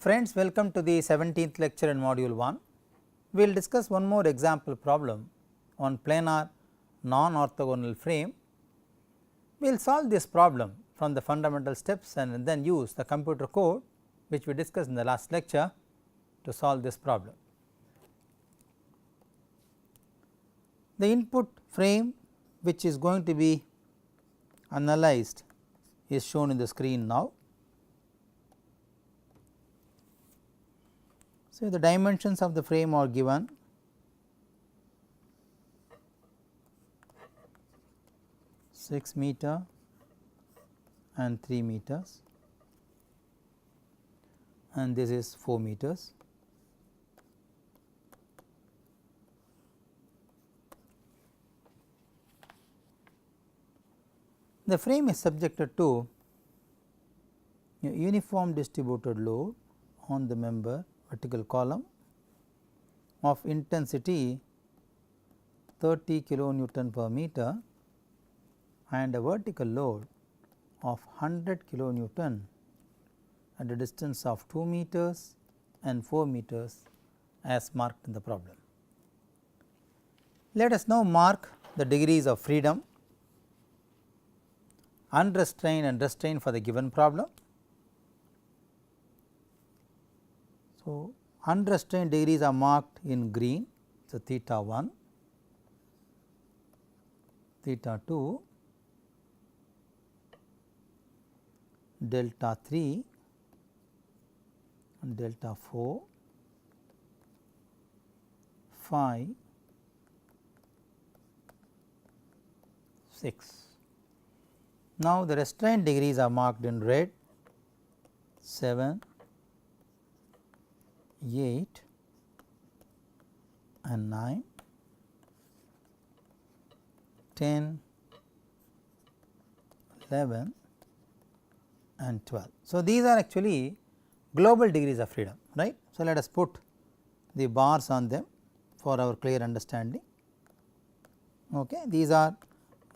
Friends, welcome to the 17th lecture in module 1. We will discuss one more example problem on planar non-orthogonal frame. We will solve this problem from the fundamental steps and then use the computer code which we discussed in the last lecture to solve this problem. The input frame which is going to be analyzed is shown in the screen now. So, the dimensions of the frame are given. Six meter and 3 meters, and this is 4 meters. The frame is subjected to a uniform distributed load on the member vertical column of intensity 30 kilonewton per meter and a vertical load of 100 kilonewton at a distance of 2 meters and 4 meters as marked in the problem. Let us now mark the degrees of freedom, unrestrained and restrained for the given problem. So, unrestrained degrees are marked in green. So, theta 1, theta 2, delta 3 and delta 4, 5, 6. Now, the restraint degrees are marked in red 7, 8 and 9, 10, 11 and 12. So, these are actually global degrees of freedom, right. So, let us put the bars on them for our clear understanding. Okay. These are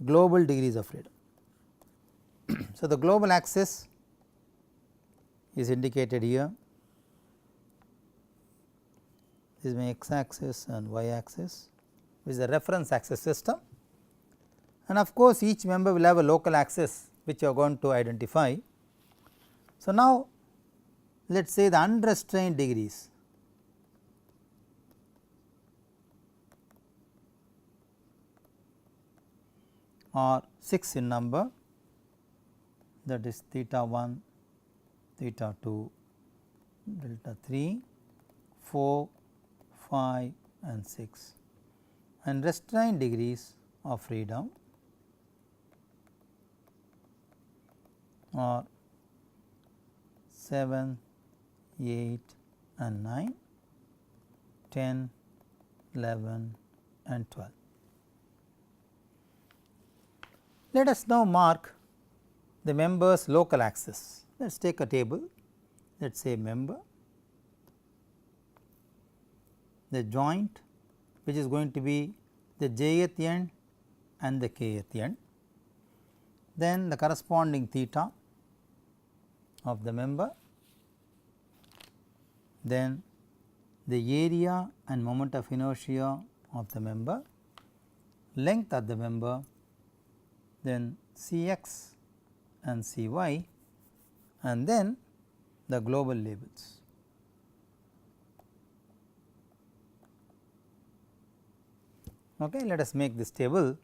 global degrees of freedom. So, the global axis is indicated here. This is my x axis and y axis, which is the reference axis system, and of course, each member will have a local axis which you are going to identify. So, now let us say the unrestrained degrees are 6 in number, that is theta 1, theta 2, delta 3, 4, 5 and 6, and restrained degrees of freedom are 7, 8 and 9, 10, 11 and 12. Let us now mark the member's local axis. Let us take a table, let us say member, the joint which is going to be the jth end and the kth end, then the corresponding theta of the member, then the area and moment of inertia of the member, length of the member, then Cx and Cy, and then the global labels. Okay, let us make this table.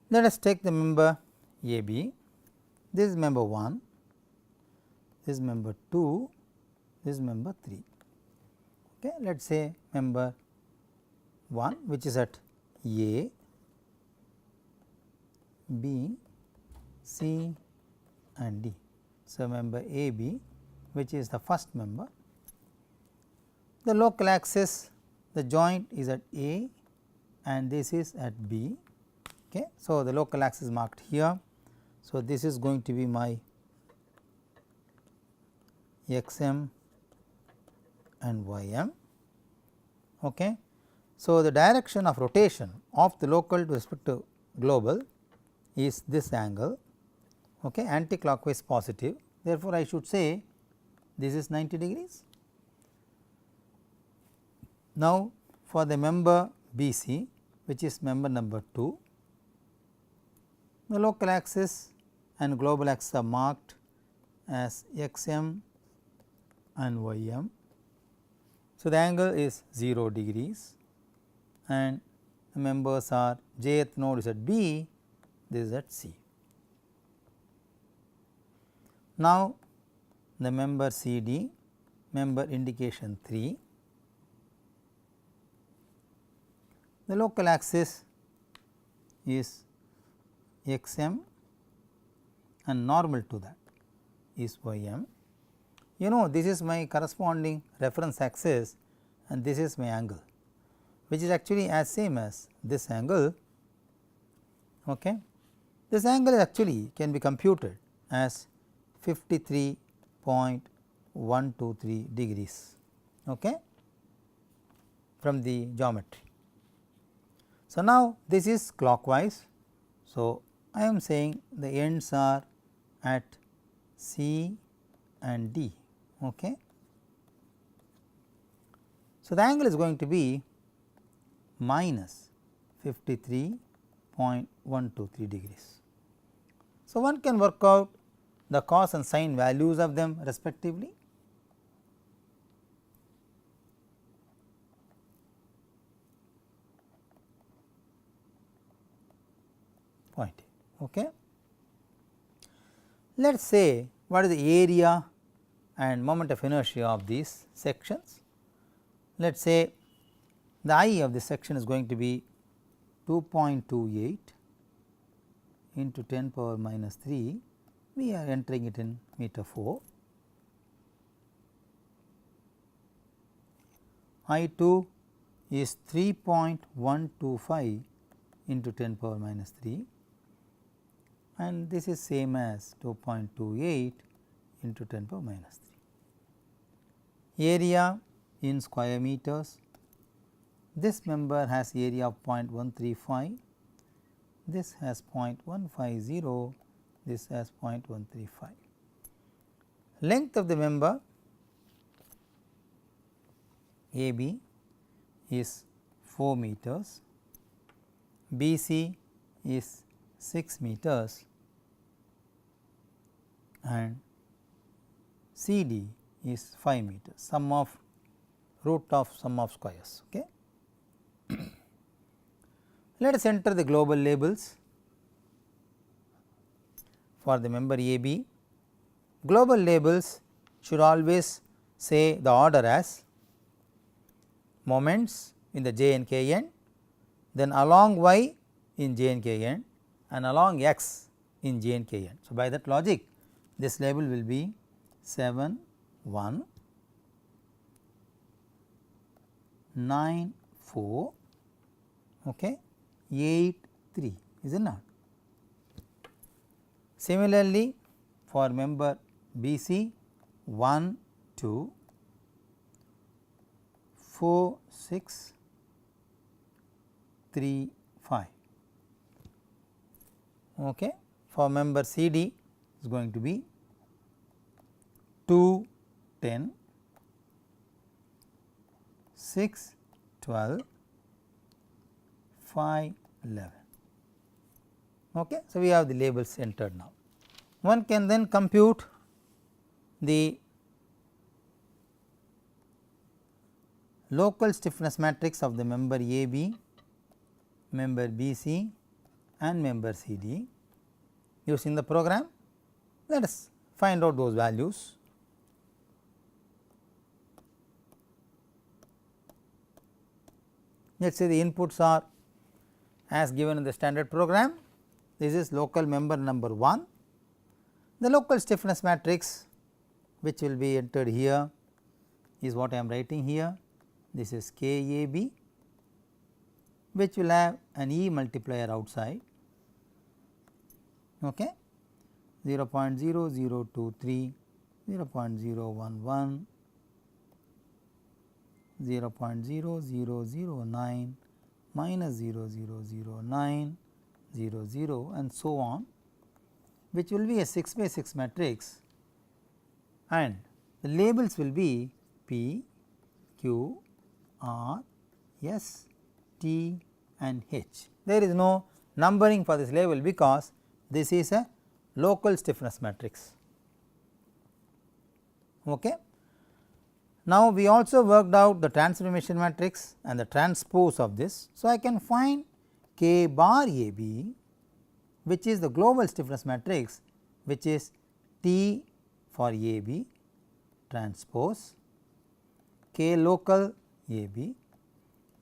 Let us take the member AB, this is member 1, this is member 2, this is member 3. Okay, let us say member 1 which is at A, B, C and D. So, member AB which is the first member, the local axis, the joint is at A and this is at B. Okay. So, the local axis marked here. So, this is going to be my xm and ym. Okay. So, the direction of rotation of the local to respect to global is this angle, okay, anti-clockwise positive. Therefore, I should say this is 90 degrees. Now, for the member BC, which is member number 2, the local axis and global axis are marked as xm and ym. So, the angle is 0 degrees and the members are jth node is at B, this is at C. Now, the member CD, member indication 3, the local axis is xm and normal to that is ym. You know, this is my corresponding reference axis and this is my angle, which is actually as same as this angle. Okay. This angle actually can be computed as 53.123 degrees, okay, from the geometry. So, now this is clockwise. So, I am saying the ends are at C and D. Okay. So, the angle is going to be minus 53.123 degrees. So, one can work out the cos and sin values of them respectively. Point. Okay. Let us say what is the area and moment of inertia of these sections. Let us say the I of this section is going to be 2.28 into 10 power minus 3, we are entering it in meter 4. I2 is 3.125 into 10 power minus 3 and this is same as 2.28 into 10 power minus 3. Area in square meters, this member has area of 0.135, this has 0.150, this has 0.135. Length of the member AB is 4 meters, BC is 6 meters and CD is 5 meters, sum of root of sum of squares. Okay. Let us enter the global labels for the member AB. Global labels should always say the order as moments in the j and k end, then along y in j and k end and along x in j and k end. So, by that logic this label will be 7 1 9 4 okay, 8 3, is it not? Similarly, for member BC 1 2 4 6 3 5. Okay. For member CD is going to be 2 10 6 12 5 11. Okay. So, we have the labels entered now. One can then compute the local stiffness matrix of the member AB, member BC and member CD using the program. Let us find out those values. Let us say the inputs are as given in the standard program. This is local member number 1. The local stiffness matrix which will be entered here is what I am writing here. This is KAB, which will have an E multiplier outside, okay, 0.0023 0.011, 0.0009, minus 0.009, 0.0 and so on, which will be a 6 by 6 matrix, and the labels will be P, Q, R, S, T and H. There is no numbering for this label because this is a local stiffness matrix. Okay. Now, we also worked out the transformation matrix and the transpose of this. So, I can find K bar A B, which is the global stiffness matrix, which is T for A B transpose, K local A B,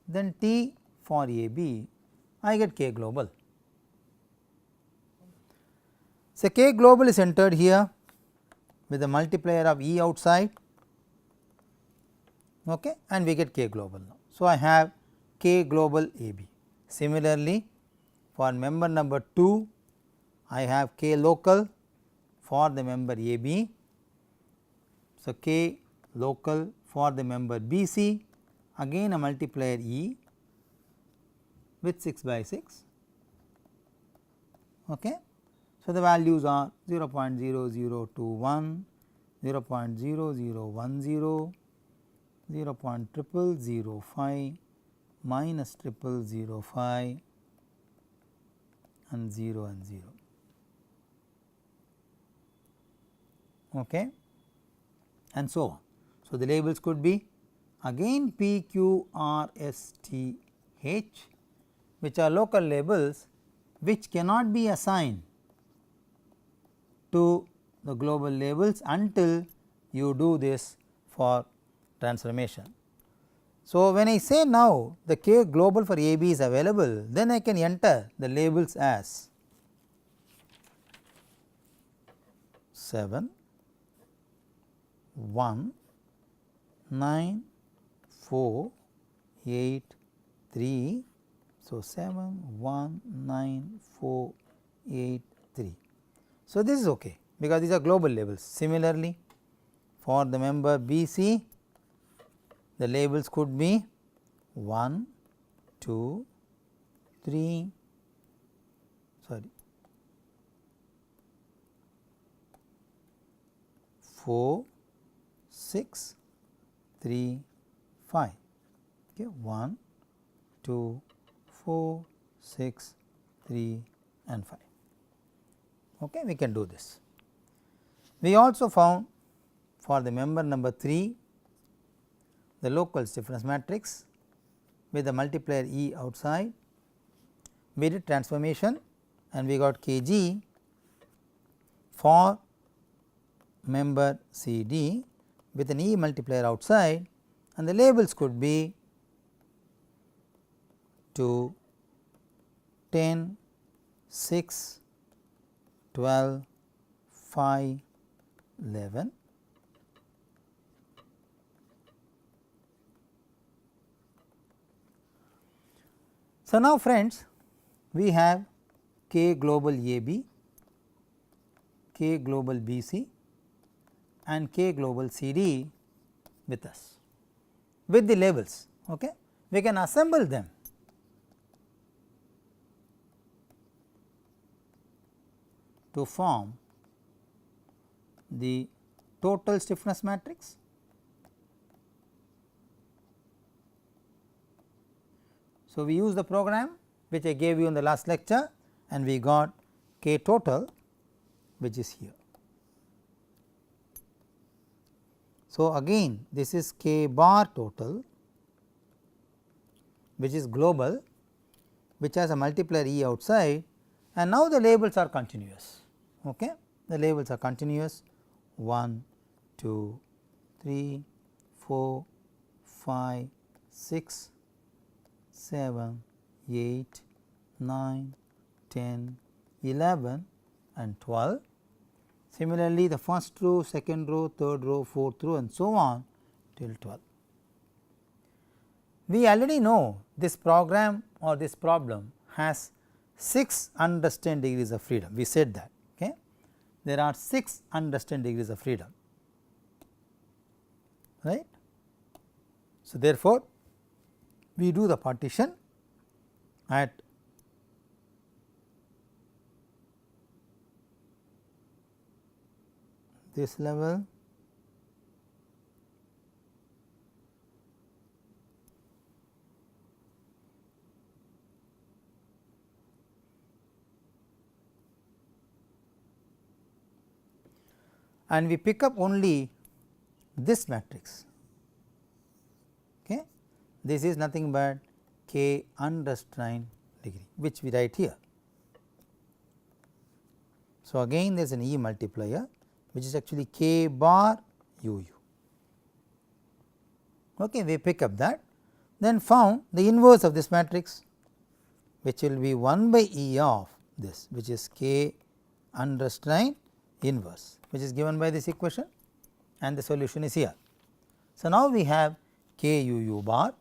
then T for A B, I get K global. So, K global is entered here with the multiplier of E outside, okay, and we get K global now. So, I have K global A B. Similarly, for member number 2, I have K local for the member A B. So, K local for the member B C, again a multiplier E with 6 by 6. Okay. So, the values are 0.0021, 0.0010, 0.0005, minus 0005 and 0 and 0. Okay. And so on. So, the labels could be again P, Q, R, S, T, H, which are local labels which cannot be assigned to the global labels until you do this for transformation. So, when I say now the K global for A B is available, then I can enter the labels as 7, 1, 9, 4, 8, 3. So, 7, 1, 9, 4, 8, 3. So, this is okay because these are global labels. Similarly, for the member B C, the labels could be 1, 2, 3, 4, 6, 3, 5. Okay, 1, 2, 4, 6, 3 and 5. Okay, we can do this. We also found for the member number 3 the local stiffness matrix with the multiplier E outside. We did transformation and we got Kg for member CD with an E multiplier outside, and the labels could be 2, 10, 6, 12, 5, 11. So, now friends, we have K global AB, K global BC and K global CD with us with the labels. Okay. We can assemble them to form the total stiffness matrix. So, we use the program which I gave you in the last lecture and we got K total, which is here. So, again this is K bar total, which is global, which has a multiplier E outside, and now the labels are continuous. Okay. The labels are continuous 1, 2, 3, 4, 5, 6, 7, 8, 9, 10, 11 and 12. Similarly, the first row, second row, third row, fourth row and so on till 12. We already know this program or this problem has 6 understand degrees of freedom. We said that. Okay. There are 6 understand degrees of freedom. right. So, therefore, we do the partition at this level, and we pick up only this matrix. Okay. This is nothing but k unrestrained degree, which we write here. So, again there is an E multiplier, which is actually k bar u u. Okay, we pick up that, then found the inverse of this matrix, which will be 1 by E of this, which is k unrestrained inverse, which is given by this equation, and the solution is here. So, now we have k u u bar